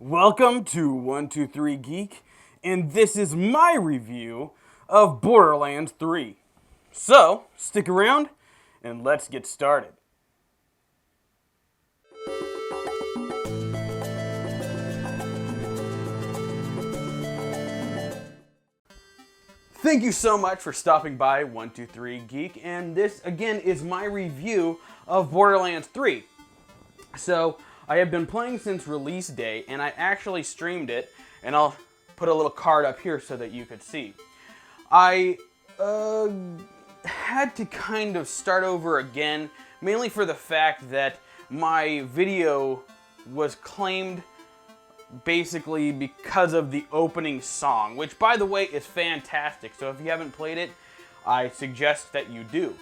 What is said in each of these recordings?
Welcome to 123 Geek, and this is my review of Borderlands 3. So, stick around and let's get started. Thank you so much for stopping by 123 Geek, and this again is my review of Borderlands 3. So, I have been playing since release day, and I actually streamed it, and I'll put a little card up here so that you could see. I had to kind of start over again, mainly for the fact that my video was claimed basically because of the opening song, which, by the way, is fantastic. So if you haven't played it, I suggest that you do.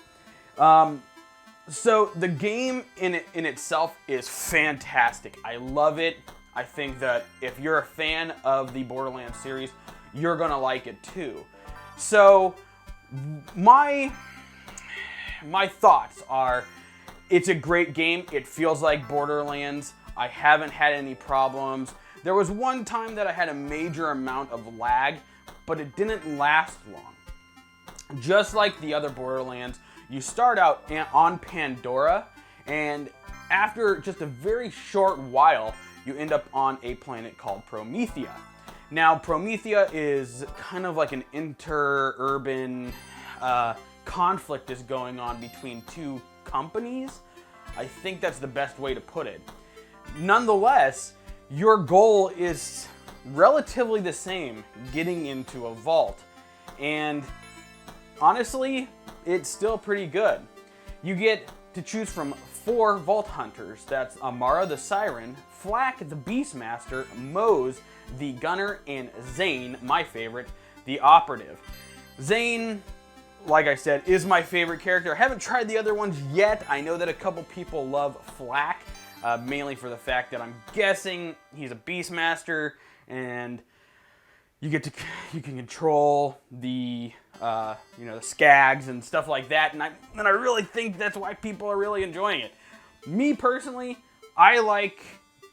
So the game in itself is fantastic. I love it. I think that if you're a fan of the Borderlands series, you're gonna like it too. So my thoughts are, it's a great game. It feels like Borderlands. I haven't had any problems. There was one time that I had a major amount of lag, but it didn't last long. Just like the other Borderlands, you start out on Pandora, and after just a very short while, you end up on a planet called Promethea. Now, Promethea is kind of like an interurban conflict is going on between two companies. I think that's the best way to put it. Nonetheless, your goal is relatively the same, getting into a vault. And honestly, it's still pretty good. You get to choose from 4 Vault Hunters. That's Amara the Siren, Flack the Beastmaster, Mose the Gunner, and Zane, my favorite, the Operative. Zane, like I said, is my favorite character. I haven't tried the other ones yet. I know that a couple people love Flack, mainly for the fact that I'm guessing he's a Beastmaster, and you can control the the skags and stuff like that, and I really think that's why people are really enjoying it. Me personally, I like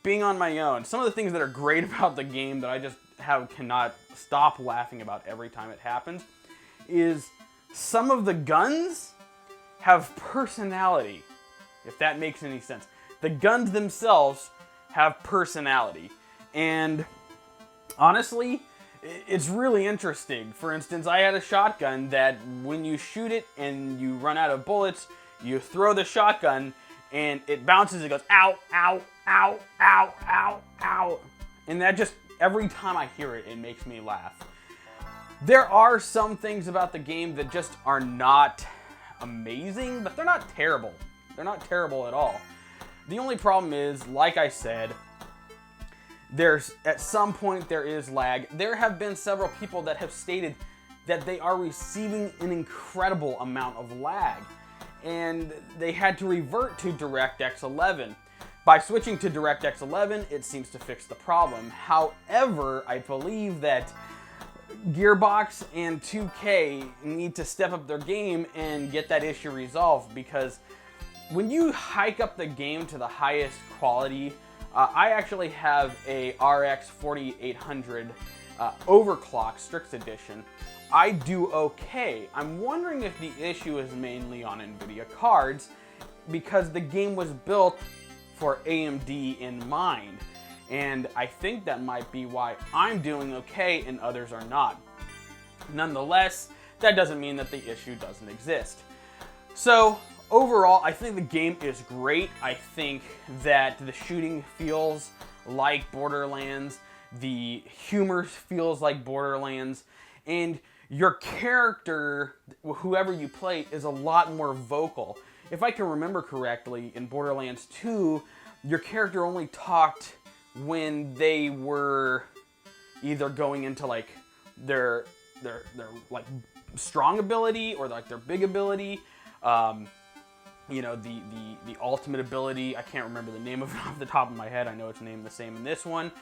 being on my own. Some of the things that are great about the game that I just cannot stop laughing about every time it happens is some of the guns have personality, if that makes any sense. The guns themselves have personality, and honestly, it's really interesting. For instance, I had a shotgun that when you shoot it and you run out of bullets, you throw the shotgun and it bounces, it goes, ow, ow, ow, ow, ow, ow. And that just, every time I hear it, it makes me laugh. There are some things about the game that just are not amazing, but they're not terrible. They're not terrible at all. The only problem is, like I said, at some point there is lag. There have been several people that have stated that they are receiving an incredible amount of lag, and they had to revert to DirectX 11. By switching to DirectX 11, it seems to fix the problem. However, I believe that Gearbox and 2K need to step up their game and get that issue resolved, because when you hike up the game to the highest quality, I actually have a RX 4800 overclock Strix Edition. I do okay. I'm wondering if the issue is mainly on NVIDIA cards, because the game was built for AMD in mind. And I think that might be why I'm doing okay and others are not. Nonetheless, that doesn't mean that the issue doesn't exist. So, overall, I think the game is great. I think that the shooting feels like Borderlands, the humor feels like Borderlands, and your character, whoever you play, is a lot more vocal. If I can remember correctly, in Borderlands 2, your character only talked when they were either going into like their like strong ability or like their big ability. The ultimate ability, I can't remember the name of it off the top of my head. I know it's named the same in this one.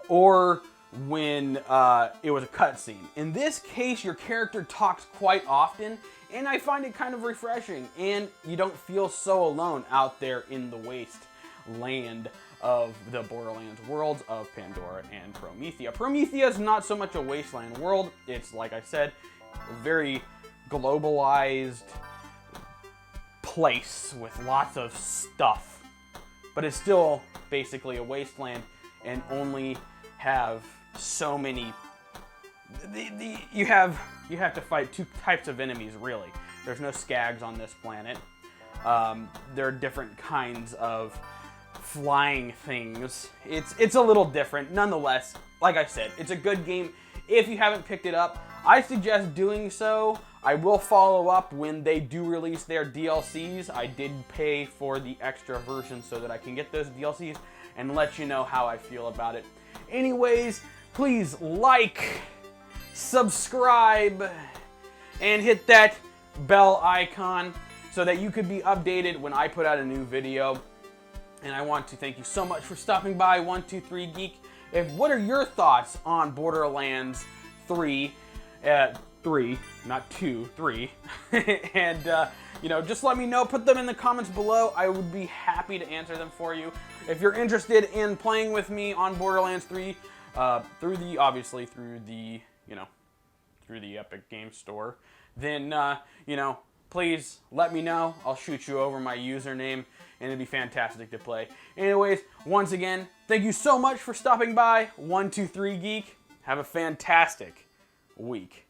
Or when it was a cutscene. In this case, your character talks quite often, and I find it kind of refreshing, and you don't feel so alone out there in the wasteland of the Borderlands worlds of Pandora and Promethea. Promethea is not so much a wasteland world. It's, like I said, a very globalized place with lots of stuff. But it's still basically a wasteland and only have so many... You have to fight two types of enemies, really. There's no skags on this planet. There are different kinds of flying things. It's a little different. Nonetheless, like I said, it's a good game. If you haven't picked it up, I suggest doing so. I will follow up when they do release their DLCs. I did pay for the extra version so that I can get those DLCs and let you know how I feel about it. Anyways, please like, subscribe, and hit that bell icon so that you could be updated when I put out a new video. And I want to thank you so much for stopping by 123 Geek. What are your thoughts on Borderlands 3? 3, not 2, 3. And just let me know. Put them in the comments below. I would be happy to answer them for you. If you're interested in playing with me on Borderlands 3, through the Epic Game Store, then please let me know. I'll shoot you over my username, and it'd be fantastic to play. Anyways, once again, thank you so much for stopping by 123 Geek. Have a fantastic week.